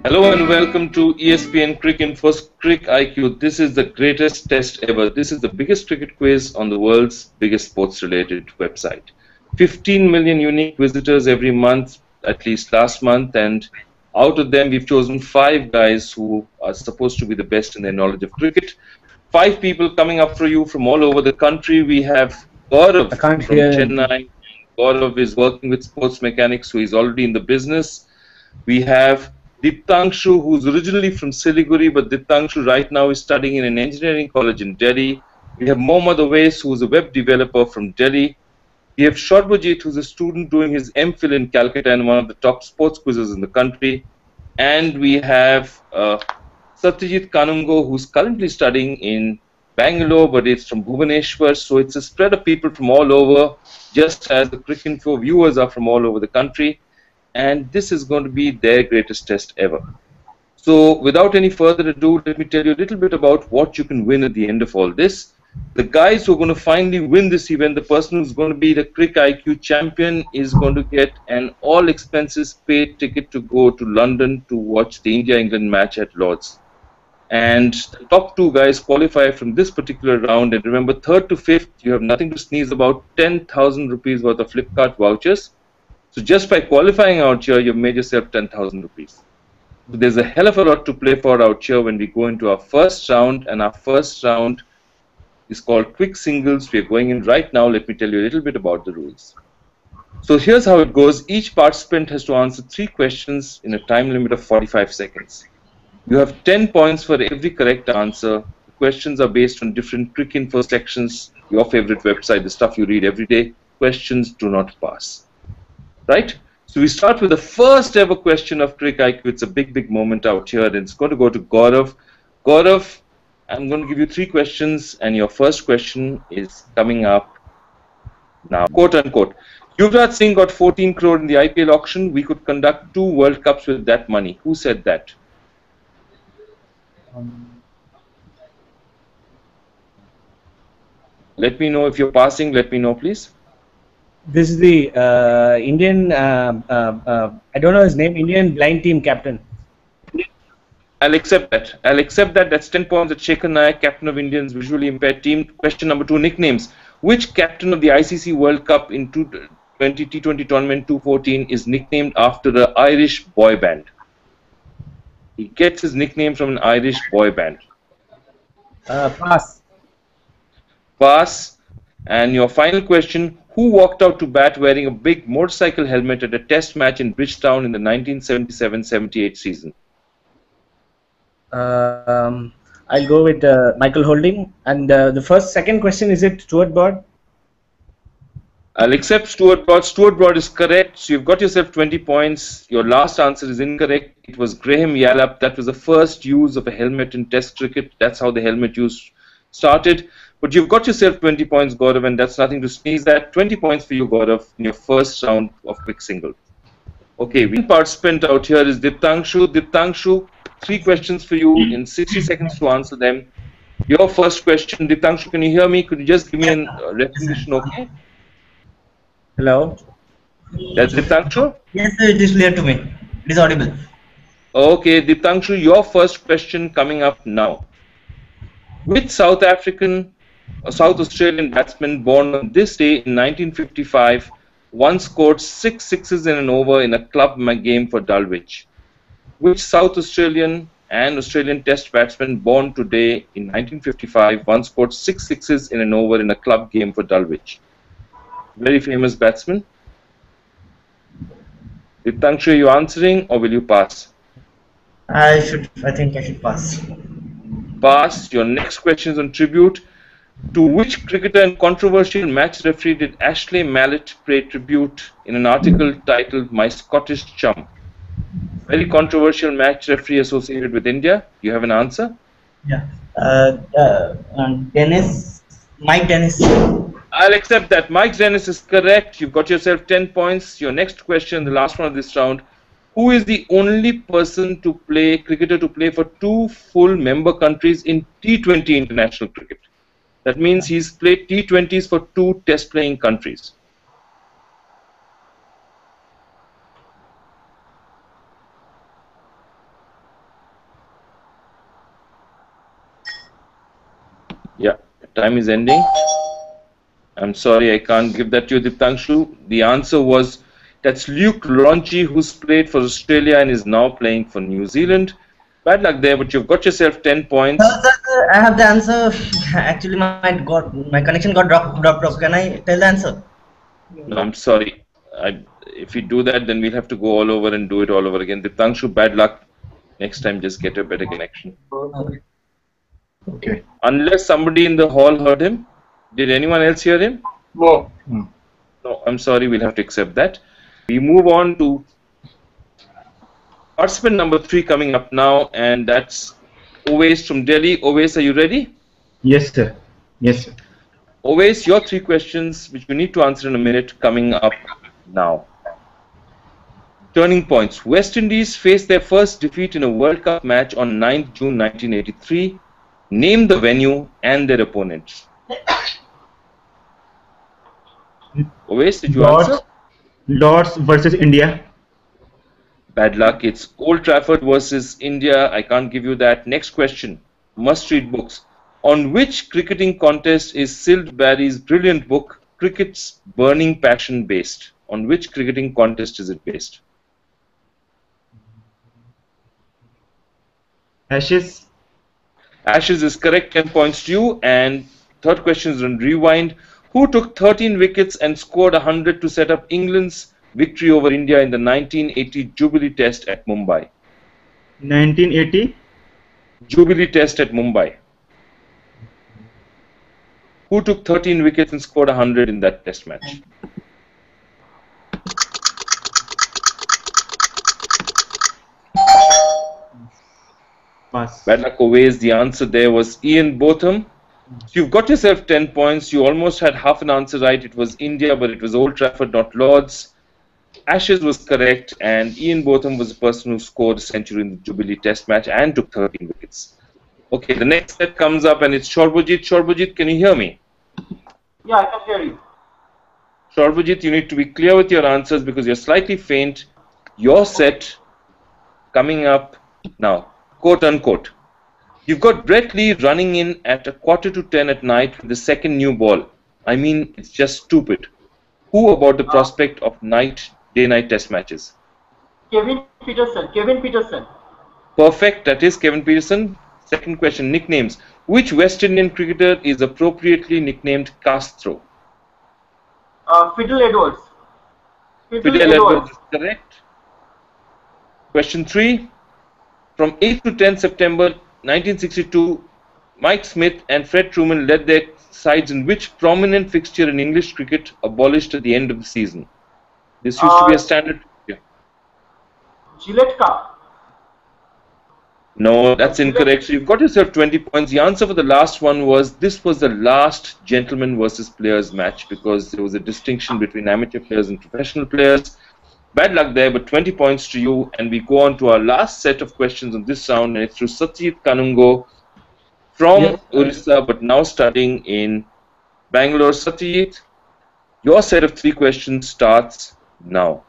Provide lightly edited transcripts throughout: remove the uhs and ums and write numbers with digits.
Hello and welcome to ESPNcricinfo's CricIQ. This is the greatest test ever. This is the biggest cricket quiz on the world's biggest sports-related website. 15 million unique visitors every month, at least last month, and out of them we've chosen 5 guys who are supposed to be the best in their knowledge of cricket. 5 people coming up for you from all over the country. We have Gaurav from Chennai. Gaurav is working with sports mechanics, so he's already in the business. We have Diptangshu, who's originally from Siliguri, but Diptangshu right now is studying in an engineering college in Delhi. We have Mohammad Awais, who's a web developer from Delhi. We have Sharbajit, who's a student doing his MPhil in Calcutta and one of the top sports quizzes in the country. And we have Satyajit Kanungo, who's currently studying in Bangalore, but it's from Bhubaneswar. So it's a spread of people from all over, just as the CricInfo viewers are from all over the country. And this is going to be their greatest test ever. So without any further ado, let me tell you a little bit about what you can win at the end of all this. The guys who are going to finally win this event, the person who's going to be the CricIQ champion, is going to get an all expenses paid ticket to go to London to watch the India-England match at Lord's. And the top 2 guys qualify from this particular round. And remember, 3rd to 5th, you have nothing to sneeze about, 10,000 rupees worth of Flipkart vouchers. So just by qualifying out here, you've made yourself 10,000 rupees. So there's a hell of a lot to play for out here when we go into our first round, and our first round is called Quick Singles. We're going in right now. Let me tell you a little bit about the rules. So here's how it goes. Each participant has to answer 3 questions in a time limit of 45 seconds. You have 10 points for every correct answer. The questions are based on different CricInfo sections, your favorite website, the stuff you read every day. Questions do not pass. Right? So we start with the first ever question of CricIQ. It's a big, big moment out here, and it's going to go to Gaurav. Gaurav, I'm going to give you 3 questions, and your first question is coming up now. Quote unquote. Yuvraj Singh got 14 crore in the IPL auction. We could conduct 2 World Cups with that money. Who said that? Let me know if you're passing. Let me know, please. This is the Indian, I don't know his name, Indian blind team captain. I'll accept that. I'll accept that. That's 10 points at Shekhar Nayak, captain of Indians visually impaired team. Question number 2, nicknames. Which captain of the ICC World Cup in T20 tournament 2014 is nicknamed after the Irish boy band? He gets his nickname from an Irish boy band. Pass. Pass. And your final question. Who walked out to bat wearing a big motorcycle helmet at a test match in Bridgetown in the 1977-78 season? I'll go with Michael Holding. And the second question, is it Stuart Broad? I'll accept Stuart Broad. Stuart Broad is correct. So you've got yourself 20 points. Your last answer is incorrect. It was Graham Yallop. That was the first use of a helmet in Test cricket. That's how the helmet use started. But you've got yourself 20 points, Gaurav, and that's nothing to sneeze at. 20 points for you, Gaurav, in your first round of Quick Single. Okay, one participant out here is Diptangshu. Diptangshu, 3 questions for you in 60 seconds to answer them. Your first question, Diptangshu, can you hear me? Could you just give me a recognition, okay? Hello? That's Diptangshu? Yes, sir, it is clear to me. It is audible. Okay, Diptangshu, your first question coming up now. Which South Australian batsman born on this day in 1955 once scored 6 sixes in an over in a club game for Dulwich? Which South Australian and Australian Test batsman born today in 1955 once scored 6 sixes in an over in a club game for Dulwich? Very famous batsman. Diptangshu, are you answering or will you pass? I think I should pass. Pass. Your next question is on tribute. To which cricketer and controversial match referee did Ashley Mallet pay tribute in an article titled My Scottish Chum? Very controversial match referee associated with India. Do you have an answer? Yeah. Mike Dennis. I'll accept that. Mike Dennis is correct. You've got yourself 10 points. Your next question, the last one of this round. Who is the only person to play, cricketer to play for 2 full member countries in T20 international cricket? That means he's played T20s for 2 test playing countries. Yeah, time is ending. I'm sorry, I can't give that to you, Diptangshu. The answer was that's Luke Lonchi, who's played for Australia and is now playing for New Zealand. Bad luck there, but you've got yourself 10 points. Sir, I have the answer. Actually, my connection got dropped off. Can I tell the answer? No, I'm sorry. If you do that, then we'll have to go all over and do it all over again. Diptangshu, bad luck. Next time, just get a better connection. Okay. Okay. Unless somebody in the hall heard him. Did anyone else hear him? No. No, I'm sorry, we'll have to accept that. We move on to participant number 3 coming up now, and that's Owais from Delhi. Owais, are you ready? Yes, sir. Yes, sir. Owais, your 3 questions, which we need to answer in a minute, coming up now. Turning points. West Indies faced their first defeat in a World Cup match on 9th June 1983. Name the venue and their opponents. Owais, did you answer? Lords versus India. Bad luck. It's Old Trafford versus India. I can't give you that. Next question. Must read books. On which cricketing contest is Sild Barry's brilliant book, Cricket's Burning Passion, based? On which cricketing contest is it based? Ashes. Ashes is correct, 10 points to you. And third question is on rewind. Who took 13 wickets and scored 100 to set up England's victory over India in the 1980 Jubilee Test at Mumbai? 1980. Jubilee Test at Mumbai. Who took 13 wickets and scored 100 in that test match? Pass. Bad luck Owais. The answer there was Ian Botham. So you've got yourself 10 points. You almost had half an answer right. It was India, but it was Old Trafford, not Lords. Ashes was correct, and Ian Botham was the person who scored a century in the Jubilee Test match and took 13 wickets. Okay, the next set comes up, and it's Shorbojit. Shorbojit, can you hear me? Yeah, I can hear you. Shorbojit, you need to be clear with your answers because you're slightly faint. Your set coming up now, quote unquote. You've got Brett Lee running in at 9:45 at night with the second new ball. I mean, it's just stupid. Who about the prospect of day-night test matches? Kevin Peterson. Kevin Peterson. Perfect, that is Kevin Peterson. Second question, nicknames. Which West Indian cricketer is appropriately nicknamed Castro? Fiddle Edwards. Fidel Edwards is correct. Question 3. From 8th to 10th September 1962, Mike Smith and Fred Truman led their sides in which prominent fixture in English cricket abolished at the end of the season? This used to be a standard fixture. Gillette Cup. No, that's incorrect. So you've got yourself 20 points. The answer for the last one was this was the last gentleman versus players match because there was a distinction between amateur players and professional players. Bad luck there, but 20 points to you. And we go on to our last set of questions on this round, and it's through Satyajit Kanungo from Orissa, but now studying in Bangalore. Satyajit, your set of 3 questions starts now.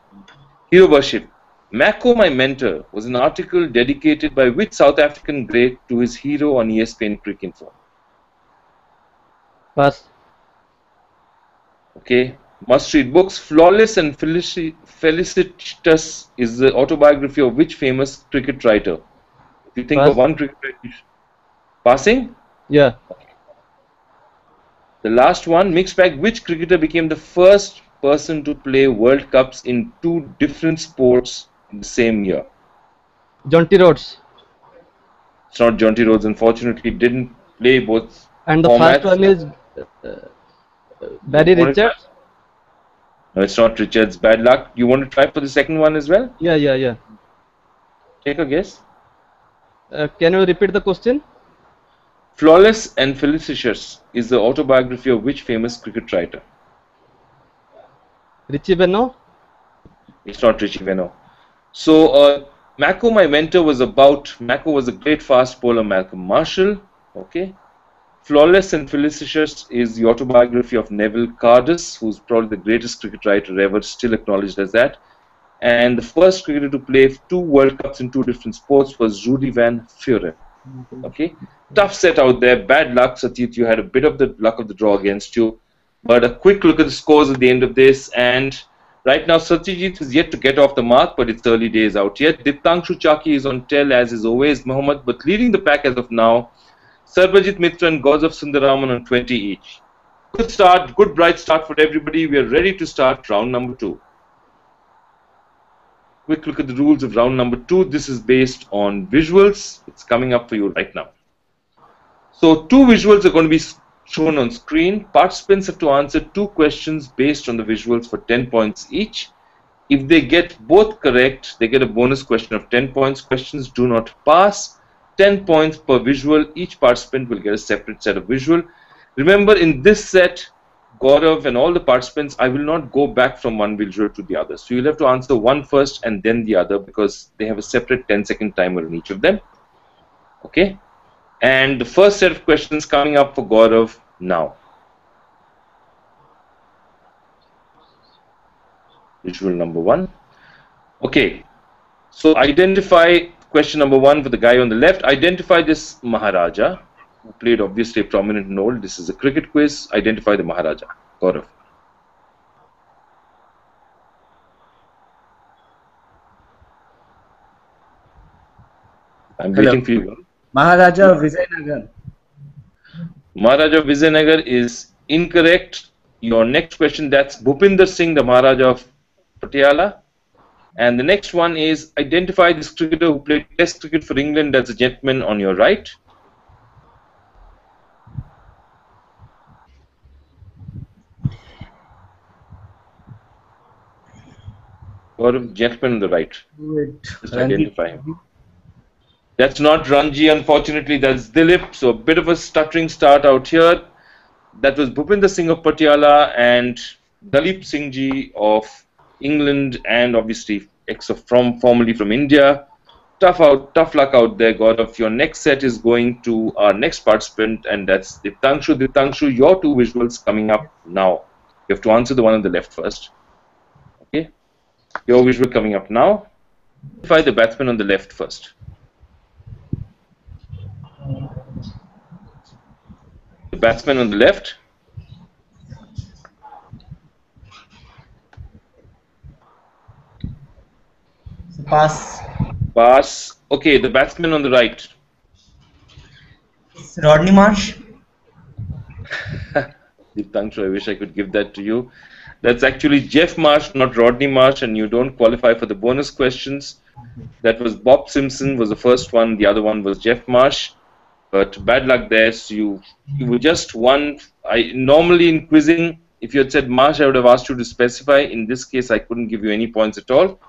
Hero worship. Mako, my mentor, was an article dedicated by which South African great to his hero on ESPNcricinfo? Pass. Okay. Must read books. Flawless and Felicitous is the autobiography of which famous cricket writer? If you think Pass. of one cricket writer. Passing? Yeah. The last one, mixed bag. Which cricketer became the first person to play World Cups in 2 different sports in the same year? Jonty Rhodes. It's not Jonty Rhodes, unfortunately. Didn't play both And the formats. first one is Barry Richards. No, it's not Richards. Bad luck. You want to try for the second one as well? Yeah. Take a guess. Can you repeat the question? Flawless and Felicitous is the autobiography of which famous cricket writer? Richie Benaud. It's not Richie Benaud. So, Mako, my mentor, Mako was a great fast bowler, Malcolm Marshall. Okay. Flawless and Felicitous is the autobiography of Neville Cardus, who's probably the greatest cricket writer ever, still acknowledged as that. And the first cricketer to play 2 World Cups in 2 different sports was Rudy Van Vuren. Okay, tough set out there. Bad luck, Satyajit. You had a bit of the luck of the draw against you. But a quick look at the scores at the end of this, and right now Satyajit is yet to get off the mark, but it's early days out yet. Diptangshu Chaki is on tail, as is always Mohammed, but leading the pack as of now. Sarbajit Mitra and Gauzav Sundaraman on 20 each. Good start, good bright start for everybody. We are ready to start round number 2. Quick look at the rules of round number 2. This is based on visuals. It's coming up for you right now. So 2 visuals are going to be shown on screen. Participants have to answer 2 questions based on the visuals for 10 points each. If they get both correct, they get a bonus question of 10 points. Questions do not pass. 10 points per visual. Each participant will get a separate set of visual. Remember, in this set, Gaurav and all the participants, I will not go back from one visual to the other. So you'll have to answer one first and then the other, because they have a separate 10-second timer in each of them. Okay? And the first set of questions coming up for Gaurav now. Visual number 1. Okay. So identify question number 1 for the guy on the left. Identify this Maharaja, who played obviously a prominent role. This is a cricket quiz. Identify the Maharaja. Gaurav. I'm waiting for you. Maharaja Vijayanagar. Maharaja Vijayanagar is incorrect. Your next question, that's Bhupinder Singh, the Maharaja of Patiala. And the next one is identify this cricketer who played Test cricket for England as a gentleman on your right. Or gentleman on the right. Just identify him. That's not Ranji, unfortunately, that's Dilip. So a bit of a stuttering start out here. That was Bhupinder Singh of Patiala and Dalip Singh Ji of England, and obviously formerly from India. Tough luck out there, Gaurav. Your next set is going to our next participant, and that's Diptangshu. Diptangshu, your 2 visuals coming up now. You have to answer the one on the left first. Okay? Your visual coming up now. Identify the batsman on the left first. The batsman on the left. Pass. Pass. Okay, the batsman on the right. It's Rodney Marsh. Diptangshu, I wish I could give that to you. That's actually Jeff Marsh, not Rodney Marsh, and you don't qualify for the bonus questions. That was Bob Simpson was the first one. The other one was Jeff Marsh. But bad luck there. So you were just one. Normally in quizzing, if you had said Marsh, I would have asked you to specify. In this case, I couldn't give you any points at all.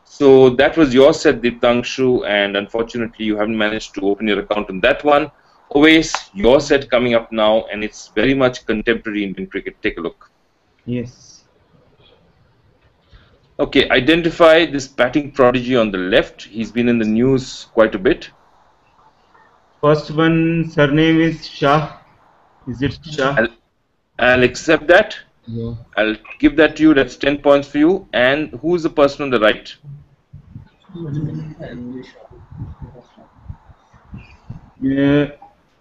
So that was your set, Diptangshu, and unfortunately you haven't managed to open your account on that one. Always your set coming up now, and it's very much contemporary Indian cricket. Take a look. Yes. Okay, identify this batting prodigy on the left. He's been in the news quite a bit. First one, surname is Shah. Is it Shah? I'll accept that. Yeah. I'll give that to you. That's 10 points for you. And who's the person on the right?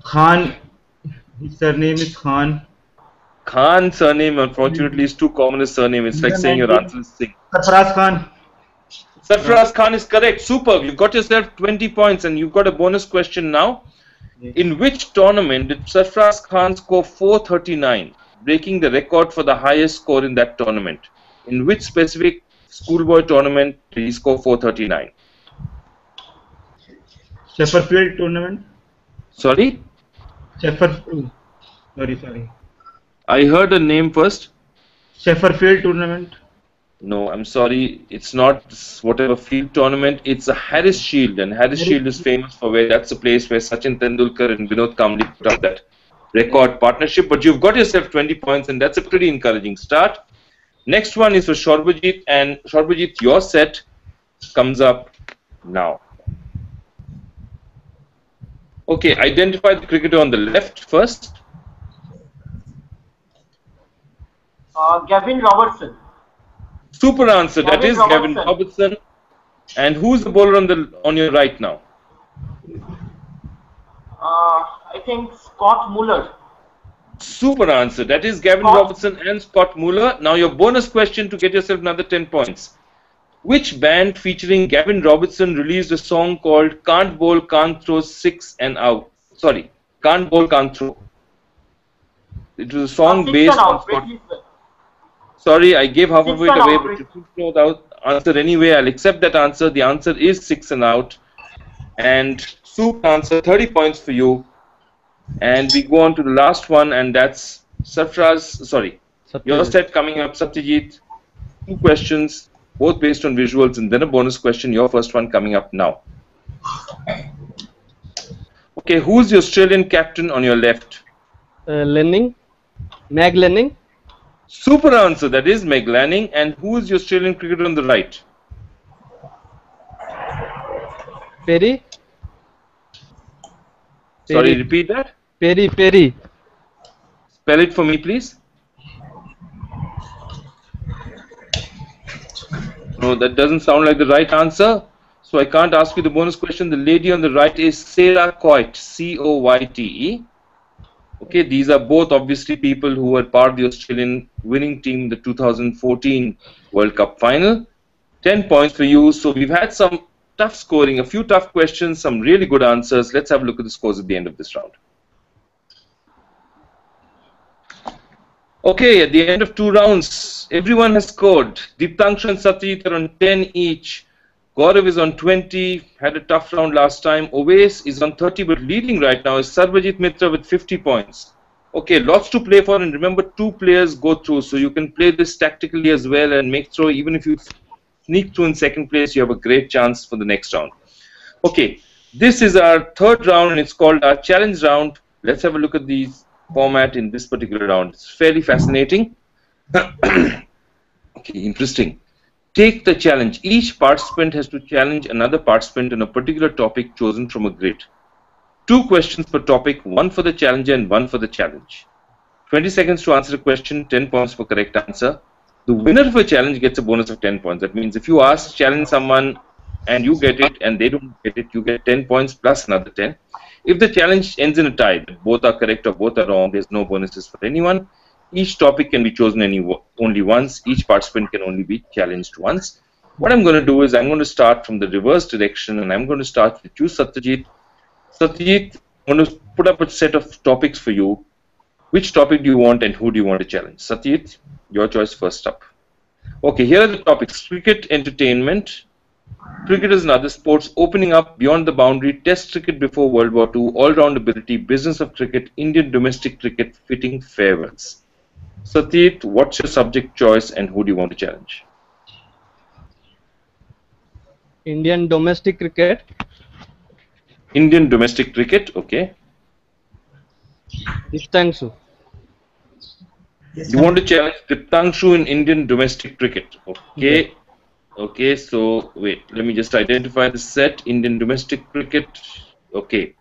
Khan. His surname is Khan. Khan surname, unfortunately, is too common a surname. It's like saying your answer is Singh. Sarfaraz Khan. Sarfaraz Khan is correct. Superb. You've got yourself 20 points, and you've got a bonus question now. Yes. In which tournament did Sarfaraz Khan score 439, breaking the record for the highest score in that tournament? In which specific schoolboy tournament did he score 439? Sheffield tournament. Sorry? Sheffield. Sorry. I heard a name first. Sheffield tournament. No, I'm sorry. It's not whatever field tournament. It's a Harris Shield, and Harris Shield is famous for where that's a place where Sachin Tendulkar and Vinod Kambli put up that record partnership. But you've got yourself 20 points, and that's a pretty encouraging start. Next one is for Shorbajit, and Shorbajit, your set comes up now. Okay, identify the cricketer on the left first. Gavin Robertson. Super answer. That is Gavin Robertson. And who's the bowler on your right now? I think Scott Muller. Super answer. That is Gavin Scott. Robertson and Scott Muller. Now your bonus question to get yourself another 10 points. Which band featuring Gavin Robertson released a song called Can't Bowl, Can't Throw 6 and Out? Sorry, Can't Bowl, Can't Throw. It was a song Six based and on out. Scott. Wait, Sorry, I gave half of Six it and away, out, but if you know the answer anyway, I'll accept that answer. The answer is 6 and out. And super answer, 30 points for you. And we go on to the last one, and that's your set coming up, Satyajit. 2 questions, both based on visuals, and then a bonus question, your first one coming up now. Okay, who's the Australian captain on your left? Lanning. Meg Lanning. Super answer, that is Meg Lanning. And who is the Australian cricketer on the right? Perry. Sorry, repeat that. Perry. Spell it for me, please. No, that doesn't sound like the right answer. So I can't ask you the bonus question. The lady on the right is Sarah Coyte, C-O-Y-T-E. Okay, these are both obviously people who were part of the Australian winning team in the 2014 World Cup final. 10 points for you. So we've had some tough scoring, a few tough questions, some really good answers. Let's have a look at the scores at the end of this round. Okay, at the end of 2 rounds, everyone has scored. Deeptangshu and Satyajit are on 10 each. Gaurav is on 20, had a tough round last time. Oves is on 30, but leading right now is Sarvajit Mitra with 50 points. Okay, lots to play for, and remember 2 players go through, so you can play this tactically as well and make throw. Even if you sneak through in second place, you have a great chance for the next round. Okay, this is our 3rd round, and it's called our challenge round. Let's have a look at the format in this particular round. It's fairly fascinating. Okay, interesting. Take the challenge. Each participant has to challenge another participant on a particular topic chosen from a grid. 2 questions per topic, 1 for the challenger and 1 for the challenge. 20 seconds to answer a question, 10 points for correct answer. The winner of a challenge gets a bonus of 10 points. That means if you challenge someone and you get it and they don't get it, you get 10 points plus another 10. If the challenge ends in a tie, that both are correct or both are wrong, there's no bonuses for anyone. Each topic can be chosen only once. Each participant can only be challenged once. What I'm going to do is I'm going to start from the reverse direction, and I'm going to start with you, Satyajit. Satyajit, I'm going to put up a set of topics for you. Which topic do you want and who do you want to challenge? Satyajit, your choice first up. Okay, here are the topics. Cricket, entertainment, cricketers and other sports, opening up beyond the boundary, test cricket before World War II, all-round ability, business of cricket, Indian domestic cricket, fitting farewells. Satyajit, what's your subject choice and who do you want to challenge? Indian domestic cricket. Indian domestic cricket, okay. Deeptangshu. Yes, You want to challenge Deeptangshu in Indian domestic cricket, okay. Yeah. Okay, so wait, let me just identify the set. Indian domestic cricket, okay.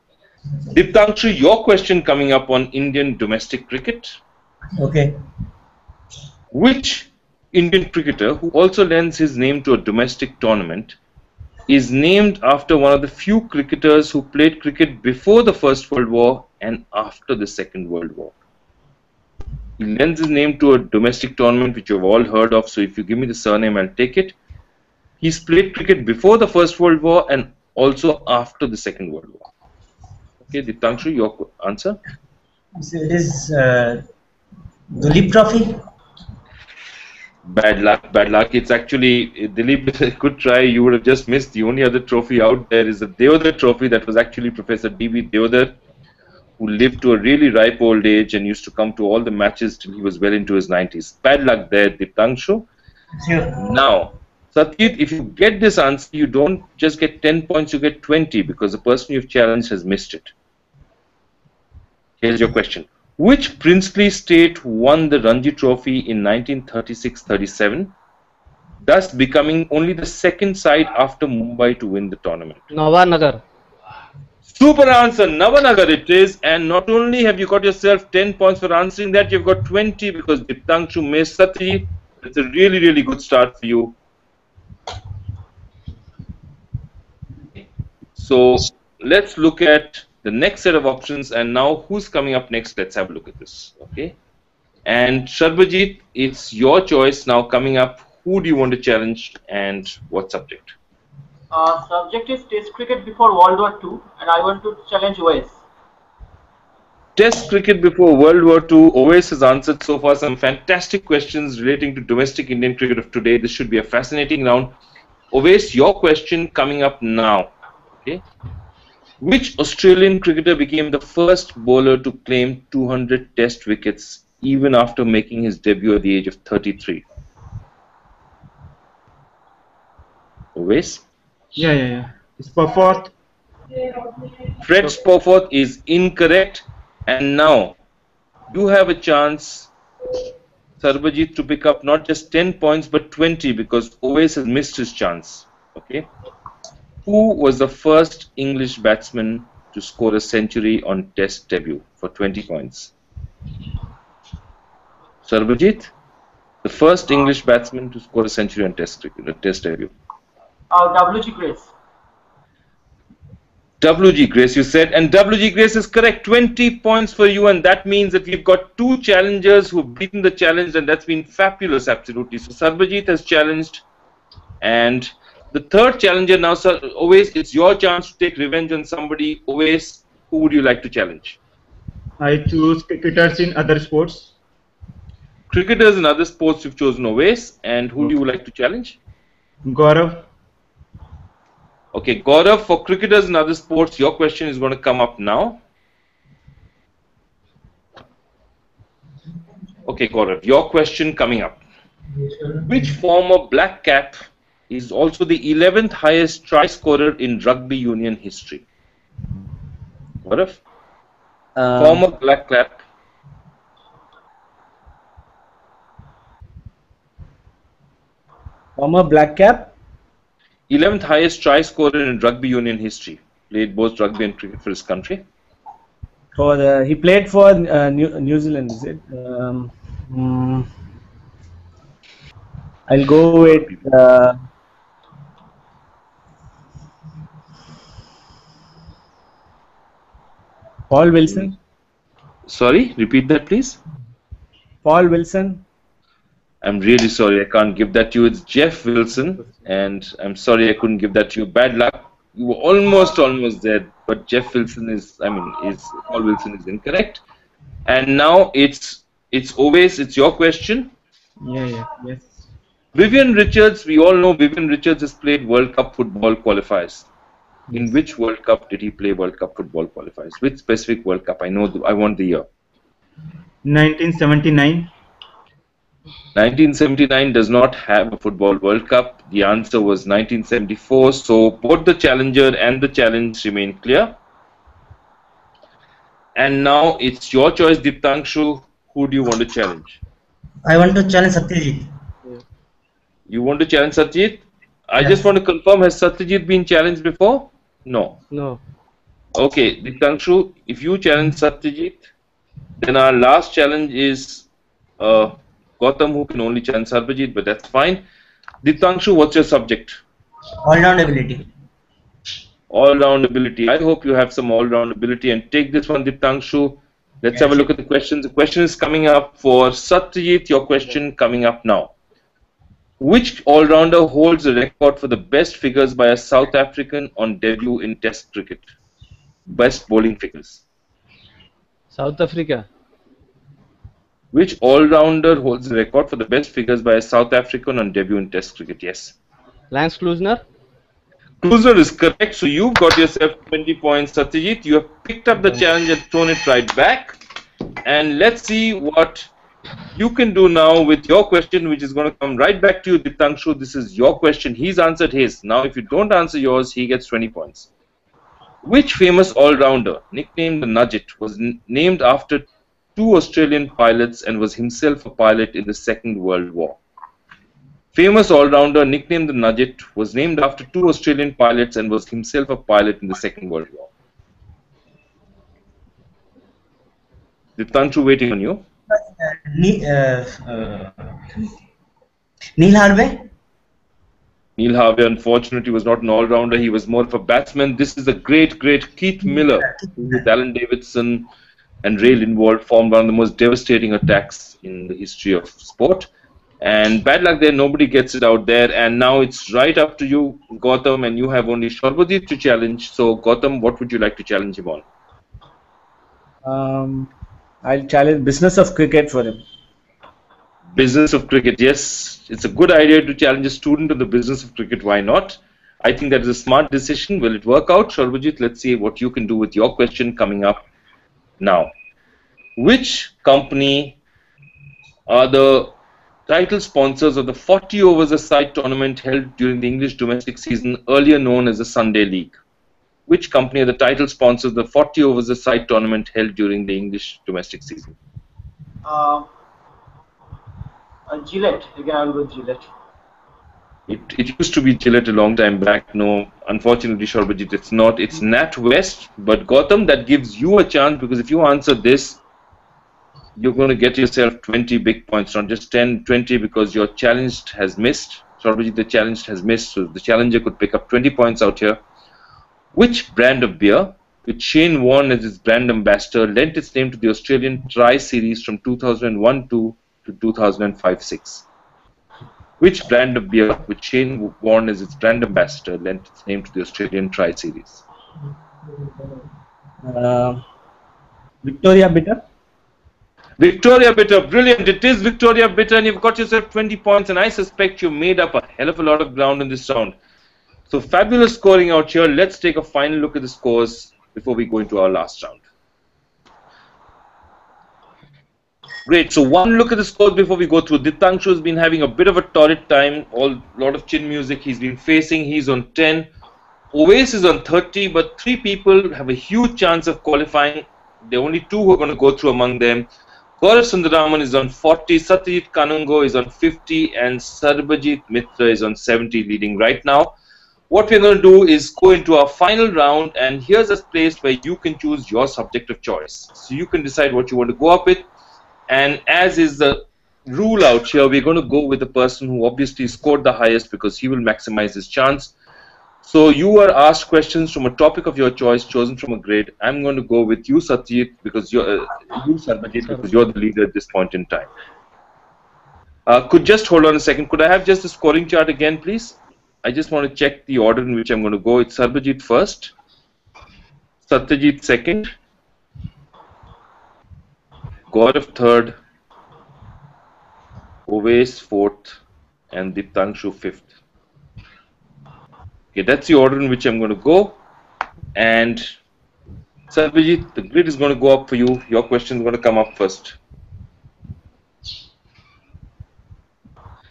Deeptangshu, your question coming up on Indian domestic cricket. Okay. Which Indian cricketer who also lends his name to a domestic tournament is named after one of the few cricketers who played cricket before the First World War and after the Second World War? He lends his name to a domestic tournament which you've all heard of, so if you give me the surname, I'll take it. He's played cricket before the First World War and also after the Second World War. Okay, Deeptangshu, your answer? So it is Duleep Trophy. Bad luck. It's actually, Dilip, good try. You would have just missed. The only other trophy out there is the Deodar trophy that was actually Professor D.B. Deodar, who lived to a really ripe old age and used to come to all the matches till he was well into his 90s. Bad luck there, Deeptangshu. Now, Satyajit, if you get this answer, you don't just get 10 points, you get 20 because the person you've challenged has missed it. Here's your question. Which princely state won the Ranji Trophy in 1936-37, thus becoming only the second side after Mumbai to win the tournament? Navanagar. Super answer, Navanagar it is. And not only have you got yourself 10 points for answering that, you've got 20 because Deeptangshu missed. Satyajit, it's a really, really good start for you. So let's look at the next set of options, and now who's coming up next? Let's have a look at this. Okay. And Sharbajit, it's your choice now. Coming up, who do you want to challenge and what subject? Subject is Test cricket before World War II, and I want to challenge Wes. Test cricket before World War II. Oves has answered so far some fantastic questions relating to domestic Indian cricket of today. This should be a fascinating round. Oves, your question coming up now. Okay. Which Australian cricketer became the first bowler to claim 200 Test wickets even after making his debut at the age of 33? Oves? Yeah. Spofforth. Fred Spofforth is incorrect. And now you have a chance, Sarbajit, to pick up not just 10 points but 20 because Oves has missed his chance. Okay. Who was the first English batsman to score a century on Test debut for 20 points? Sarbajit, the first English batsman to score a century on Test debut. W.G. Grace. W.G. Grace, you said, and W.G. Grace is correct. 20 points for you, and that means that we've got two challengers who've beaten the challenge, and that's been fabulous, absolutely. So Sarbajit has challenged, and the third challenger now, sir, Oves, it's your chance to take revenge on somebody. Oves, who would you like to challenge? I choose cricketers in other sports. Cricketers in other sports, you've chosen Oves, and who do you like to challenge? Gaurav. Okay, Gaurav, for cricketers and other sports, your question is going to come up now. Okay, Gaurav, your question coming up. Which former black cap is also the 11th highest try scorer in rugby union history? Gaurav? Former black cap. Former black cap. 11th highest try scorer in rugby union history. Played both rugby and cricket for his country. He played for New Zealand, is it? I'll go with Paul Wilson. Sorry, repeat that please. Paul Wilson. I'm really sorry, I can't give that to you. It's Jeff Wilson, and I'm sorry I couldn't give that to you. Bad luck. You were almost there, but Jeff Wilson Paul Wilson is incorrect. And now it's Oves, it's your question. Yes. Vivian Richards, we all know Vivian Richards has played World Cup football qualifiers. In which World Cup did he play World Cup football qualifiers? Which specific World Cup? I want the year. 1979. 1979 does not have a football World Cup. The answer was 1974. So both the challenger and the challenge remain clear. And now it's your choice, Diptangshu. Who do you want to challenge? I want to challenge Satyajit. You want to challenge Satyajit? I just want to confirm, has Satyajit been challenged before? No. No. Okay, Diptangshu, if you challenge Satyajit, then our last challenge is Gautam, who can only challenge Sarbajit, but that's fine. Diptangshu, what's your subject? All-round ability. All-round ability. I hope you have some all-round ability, and take this one, Diptangshu. Let's have a look at the questions. The question is coming up for Satyajit. Your question coming up now. Which all-rounder holds the record for the best figures by a South African on debut in Test cricket? Best bowling figures. South Africa. Which all-rounder holds the record for the best figures by a South African on debut in Test cricket? Yes. Lance Klusener. Klusener is correct. So you've got yourself 20 points, Satyajit. You have picked up the challenge and thrown it right back. And let's see what you can do now with your question, which is going to come right back to you, Diptangshu. This is your question. He's answered his. Now, if you don't answer yours, he gets 20 points. Which famous all-rounder, nicknamed the Nugget, was named after two Australian pilots and was himself a pilot in the Second World War? Famous all-rounder, nicknamed the Nugget, was named after two Australian pilots and was himself a pilot in the Second World War. Diptangshu, waiting on you. Neil Harvey? Neil Harvey, unfortunately, was not an all-rounder. He was more of a batsman. This is the great Keith Miller, who with Alan Davidson and Ray Lindwall formed one of the most devastating attacks in the history of sport. And bad luck there, nobody gets it out there. And now it's right up to you, Gautam, and you have only Sharbajit to challenge. So, Gautam, what would you like to challenge him on? I'll challenge business of cricket for him. Business of cricket, yes. It's a good idea to challenge a student on the business of cricket. Why not? I think that is a smart decision. Will it work out? Sharbajit, let's see what you can do with your question coming up now. Which company are the title sponsors of the 40 overs a side tournament held during the English domestic season, earlier known as the Sunday League? Which company are the title sponsors of the 40 overs a side tournament held during the English domestic season? Gillette. Again, I'll go Gillette. It used to be Gillette a long time back. No, unfortunately, Sharbajit, it's not. It's NatWest. But Gautam, that gives you a chance, because if you answer this, you're going to get yourself 20 big points, not just 10, 20, because your challenged has missed. Sharbajit, the challenged has missed, so the challenger could pick up 20 points out here. Which brand of beer, with Shane Warne as its brand ambassador, lent its name to the Australian Tri-Series from 2001-2 to 2005-6? Which brand of beer, with Shane Warne as its brand ambassador, lent its name to the Australian Tri-Series? Victoria Bitter. Victoria Bitter, brilliant. It is Victoria Bitter, and you've got yourself 20 points, and I suspect you made up a hell of a lot of ground in this round. So fabulous scoring out here. Let's take a final look at the scores before we go into our last round. Great. So one look at the scores before we go through. Diptangshu has been having a bit of a torrid time. A lot of chin music he's been facing. He's on 10. Oves is on 30, but 3 people have a huge chance of qualifying. There are only 2 who are going to go through among them. Gaurav Sundaraman is on 40, Satyajit Kanungo is on 50, and Sarbajit Mitra is on 70, leading right now. What we're going to do is go into our final round, and here's a place where you can choose your subject of choice. So you can decide what you want to go up with, and as is the rule out here, we're going to go with the person who obviously scored the highest, because he will maximize his chance. So you are asked questions from a topic of your choice, chosen from a grade. I'm going to go with you, Satyajit, because you're Sarbajit, because you're the leader at this point in time. Could just hold on a second. Could I have just the scoring chart again, please? I just want to check the order in which I'm going to go. It's Sarbajit first, Satyajit second, Gaurav third, Oves fourth, and Diptangshu fifth. Okay, that's the order in which I'm going to go. And Sarbajit, the grid is going to go up for you. Your question is going to come up first.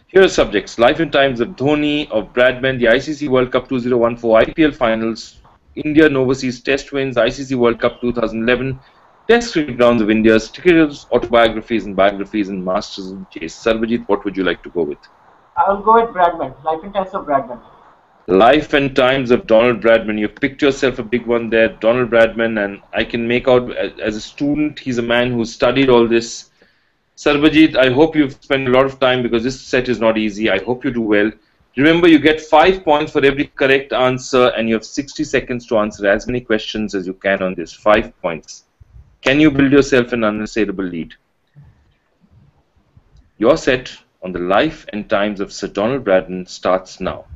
Here are subjects: Life and Times of Dhoni, of Bradman, the ICC World Cup 2014 IPL Finals, India and Overseas Test Wins, ICC World Cup 2011, Test Cricket Grounds of India, cricketers' autobiographies and biographies, and Masters of the Chase. Sarbajit, what would you like to go with? I will go with Bradman. Life and Times of Bradman. Life and Times of Donald Bradman. You've picked yourself a big one there, Donald Bradman, and I can make out as a student, he's a man who studied all this. Sarbajit, I hope you've spent a lot of time, because this set is not easy. I hope you do well. Remember, you get 5 points for every correct answer, and you have 60 seconds to answer as many questions as you can on this. 5 points. Can you build yourself an unassailable lead? Your set on the Life and Times of Sir Donald Bradman starts now.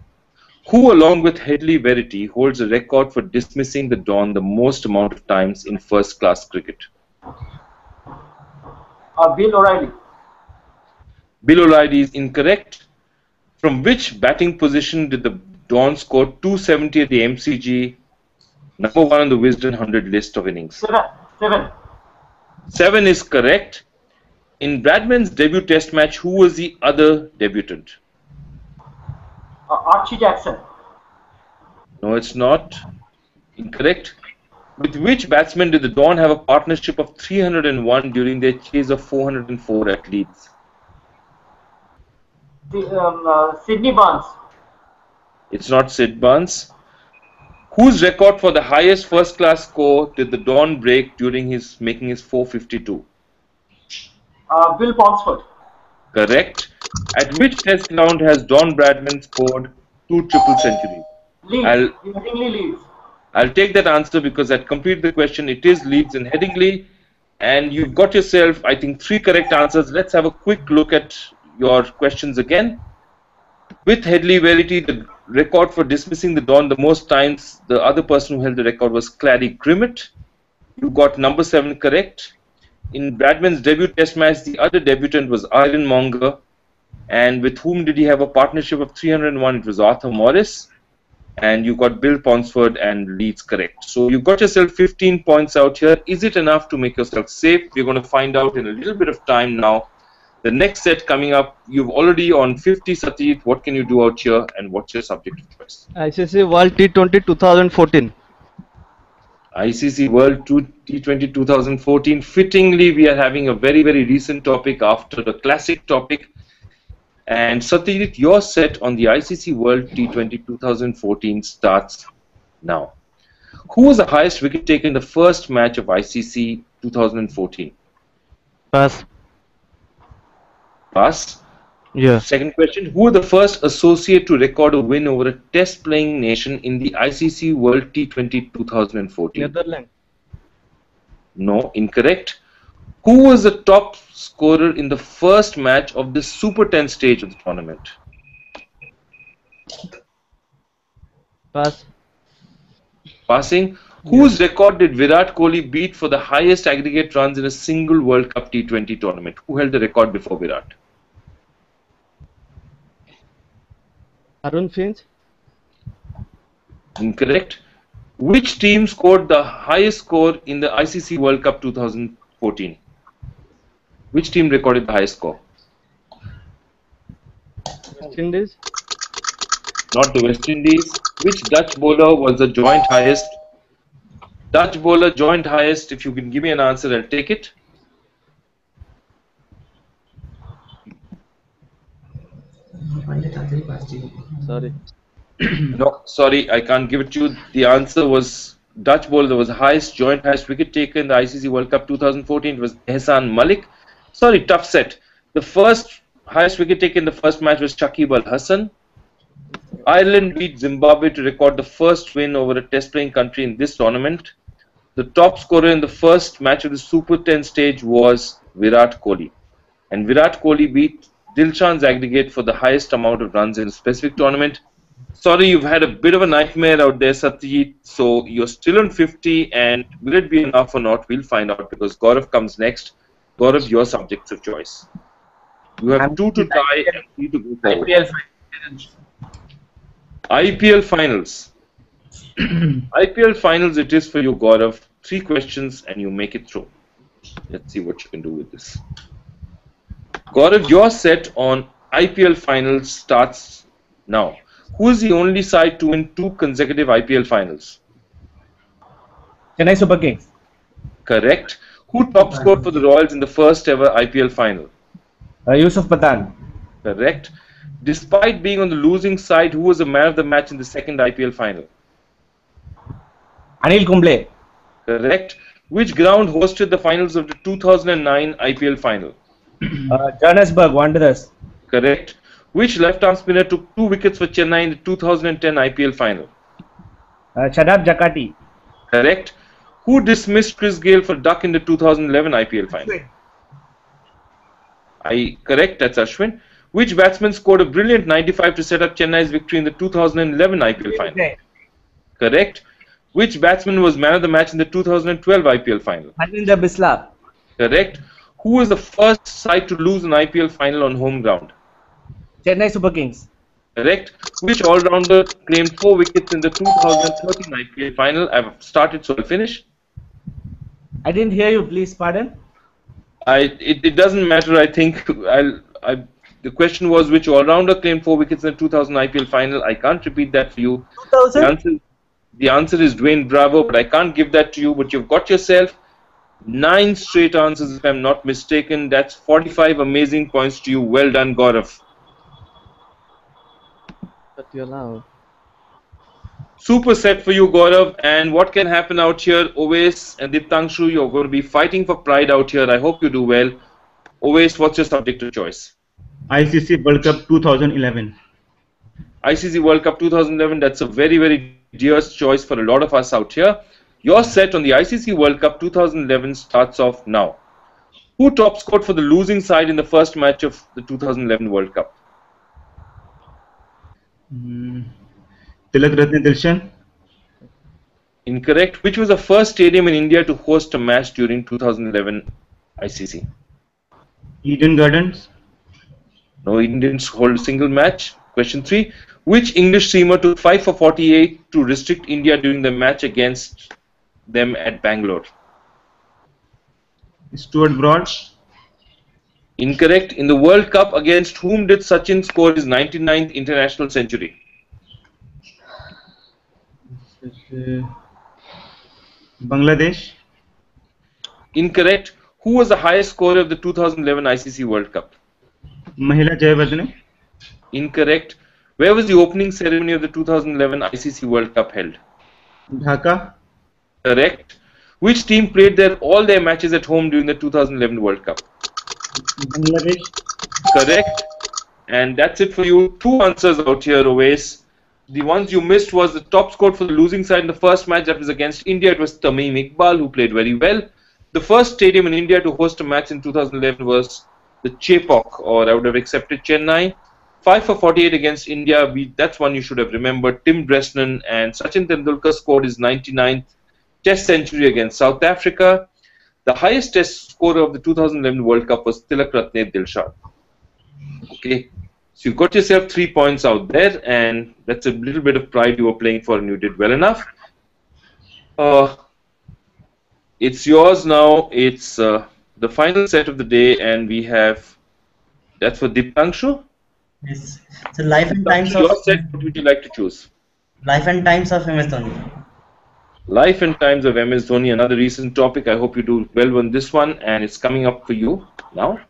Who, along with Headley Verity, holds a record for dismissing the Don the most amount of times in first-class cricket? Bill O'Reilly. Bill O'Reilly is incorrect. From which batting position did the Don score 270 at the MCG, number 1 on the Wisden 100 list of innings? 7. 7 is correct. In Bradman's debut test match, who was the other debutant? Archie Jackson. No, it's not. Incorrect. With which batsman did the Don have a partnership of 301 during their chase of 404 at Leeds? Sydney Barnes. It's not Sid Barnes. Whose record for the highest first-class score did the Don break during his making his 452? Bill Ponsford. Correct. At which test ground has Don Bradman scored 2 triple centuries? Leeds. Headingley Leeds. I'll take that answer because that completed the question. It is Leeds and Headingley. And you've got yourself, I think, 3 correct answers. Let's have a quick look at your questions again. With Headley Verity, the record for dismissing the Dawn the most times, the other person who held the record was Clary Grimmett. You got number 7 correct. In Bradman's debut test match, the other debutant was Ironmonger. And with whom did he have a partnership of 301? It was Arthur Morris. And you got Bill Ponsford and Leeds correct. So you got yourself 15 points out here. Is it enough to make yourself safe? We're going to find out in a little bit of time now. The next set coming up, you've already on 50, Satyajit. What can you do out here and what's your subject of choice? ICC World T20 2014. ICC World T20 2014. Fittingly, we are having a very, very recent topic after the classic topic. And Satyajit, your set on the ICC World T20 2014 starts now. Who was the highest wicket taker in the first match of ICC 2014? Pass. Pass. Yeah. Second question, who were the first associate to record a win over a test-playing nation in the ICC World T20 2014? Netherlands. No, incorrect. Who was the top scorer in the first match of the Super 10 stage of the tournament? Pass. Passing. Whose record did Virat Kohli beat for the highest aggregate runs in a single World Cup T20 tournament? Who held the record before Virat? Arun Finch. Incorrect. Which team scored the highest score in the ICC World Cup 2014? Which team recorded the highest score? West Indies. Not the West Indies. Which Dutch bowler was the joint highest? Dutch bowler joint highest. If you can give me an answer, I'll take it. Sorry. No, sorry, I can't give it to you. The answer was Dutch bowler that was the highest joint highest wicket taker in the ICC World Cup 2014. It was Ehsan Malik. Sorry, tough set. The first highest wicket taker in the first match was Shakib Al Hasan. Ireland beat Zimbabwe to record the first win over a test-playing country in this tournament. The top scorer in the first match of the Super 10 stage was Virat Kohli. And Virat Kohli beat Dilshan's aggregate for the highest amount of runs in a specific tournament. Sorry, you've had a bit of a nightmare out there, Satyajit. So you're still on 50, and will it be enough or not? We'll find out because Gaurav comes next. Gaurav, your subjects of choice. You have 2 to tie and 3 to go forward. IPL Finals. IPL Finals it is for you, Gaurav. 3 questions and you make it through. Let's see what you can do with this. Gaurav, your set on IPL Finals starts now. Who is the only side to win 2 consecutive IPL Finals? Chennai Super Kings. Correct. Who top scored for the Royals in the first ever IPL Final? Yusuf Pathan. Correct. Despite being on the losing side, who was the man of the match in the second IPL Final? Anil Kumble. Correct. Which ground hosted the finals of the 2009 IPL Final? Johannesburg Wanderers. Correct. Which left-arm spinner took 2 wickets for Chennai in the 2010 IPL Final? Shadab Jakati. Correct. Who dismissed Chris Gayle for duck in the 2011 IPL Final? Correct, that's Ashwin. Which batsman scored a brilliant 95 to set up Chennai's victory in the 2011 IPL Final? Correct. Which batsman was man of the match in the 2012 IPL Final? Harvinder Bisla. Correct. Who was the first side to lose an IPL Final on home ground? Chennai Super Kings. Correct. Which all-rounder claimed 4 wickets in the 2013 IPL Final? I've started, so I'll finish. I didn't hear you, please pardon. It doesn't matter, I think. The question was which all-rounder claimed 4 wickets in the 2000 IPL Final. I can't repeat that for you. 2000? The answer is Dwayne Bravo, but I can't give that to you. But you've got yourself 9 straight answers, if I'm not mistaken. That's 45 amazing points to you. Well done, Gaurav. But you're allowed. Super set for you, Gaurav. And what can happen out here? Oves and Diptangshu, you're going to be fighting for pride out here. I hope you do well. Oves, what's your subject of choice? ICC World Cup 2011. ICC World Cup 2011. That's a very, very dear choice for a lot of us out here. Your set on the ICC World Cup 2011 starts off now. Who top scored for the losing side in the first match of the 2011 World Cup? Tilak Ratne Dilshan. Incorrect. Which was the first stadium in India to host a match during 2011 ICC? Eden Gardens. No, Eden didn't hold a single match. Question 3. Which English seamer took 5 for 48 to restrict India during the match against them at Bangalore? Stuart Broad. Incorrect. In the World Cup, against whom did Sachin score his 99th international century? Bangladesh. Incorrect. Who was the highest scorer of the 2011 ICC World Cup? Mahila Joy Bhattacharjya. Incorrect. Where was the opening ceremony of the 2011 ICC World Cup held? Dhaka. Correct. Which team played all their matches at home during the 2011 World Cup? Bangladesh. Correct. And that's it for you. 2 answers out here, Owais. The ones you missed was the top score for the losing side in the first match. That was against India. It was Tamim Iqbal, who played very well. The first stadium in India to host a match in 2011 was the Chepauk, or I would have accepted Chennai. 5 for 48 against India. That's one you should have remembered. Tim Bresnan and Sachin Tendulkar scored his 99th Test century against South Africa. The highest Test scorer of the 2011 World Cup was Tilak Ratne Dilshan. Okay, so you got yourself 3 points out there, and that's a little bit of pride you were playing for, and you did well enough. It's yours now. It's the final set of the day, and we have that's for Dipanshu. Yes. So life and times Your of set. What would you like to choose? life and times of MS Dhoni. Life and times of MS Dhoni, another recent topic. I hope you do well on this one, and it's coming up for you now.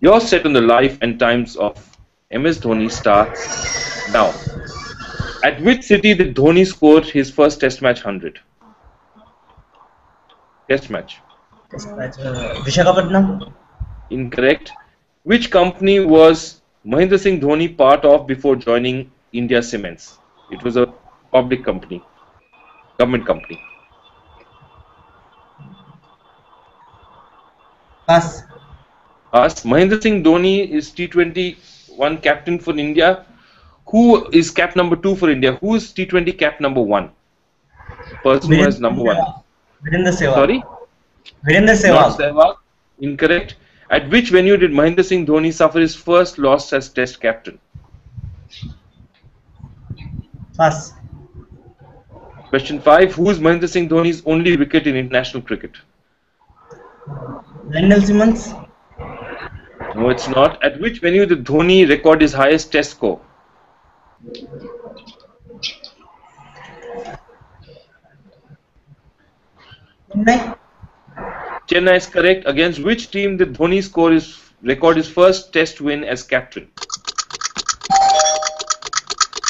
Your set on the life and times of MS Dhoni starts now. At which city did Dhoni score his first Test match 100? Test match. Visakhapatnam. Incorrect. Which company was Mahendra Singh Dhoni part of before joining India Cements? It was a public company. Government company. Pass. Ask. Mahendra Singh Dhoni is T21 captain for India. Who is cap number 2 for India? Who is T20 cap number 1? Person who has number 1. Virendra Sehwag. Sorry? Virendra Not Sehwag. Sehwag. Incorrect. At which venue did Mahendra Singh Dhoni suffer his first loss as Test captain? Pass. Question 5. Who is Mahendra Singh Dhoni's only wicket in international cricket? Lendl Simmons. No, it's not. At which venue did Dhoni record his highest Test score? Chennai. Chennai is correct. Against which team did Dhoni record his first Test win as captain?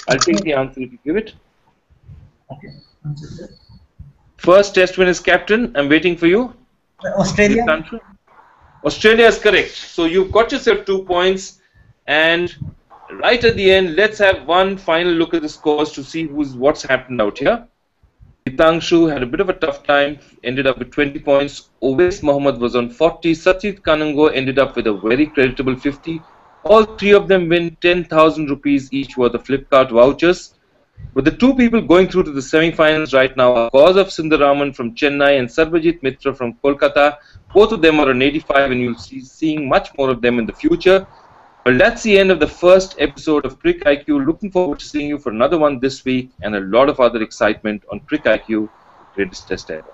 I'll take the answer if you give it. Okay. First Test win as captain. I'm waiting for you. Australia. Australia is correct. So you've got yourself 2 points, and right at the end, let's have one final look at the scores to see what's happened out here. Hitangshu had a bit of a tough time, ended up with 20 points. Owais Mohammed was on 40. Sachit Kanungo ended up with a very creditable 50. All 3 of them win 10,000 rupees each worth of Flipkart vouchers. But the 2 people going through to the semi-finals right now are Kausav Sundaraman from Chennai and Sarbajit Mitra from Kolkata. Both of them are on 85, and you'll see seeing much more of them in the future. Well, that's the end of the first episode of CricIQ. Looking forward to seeing you for another one this week, and a lot of other excitement on CricIQ, greatest test ever.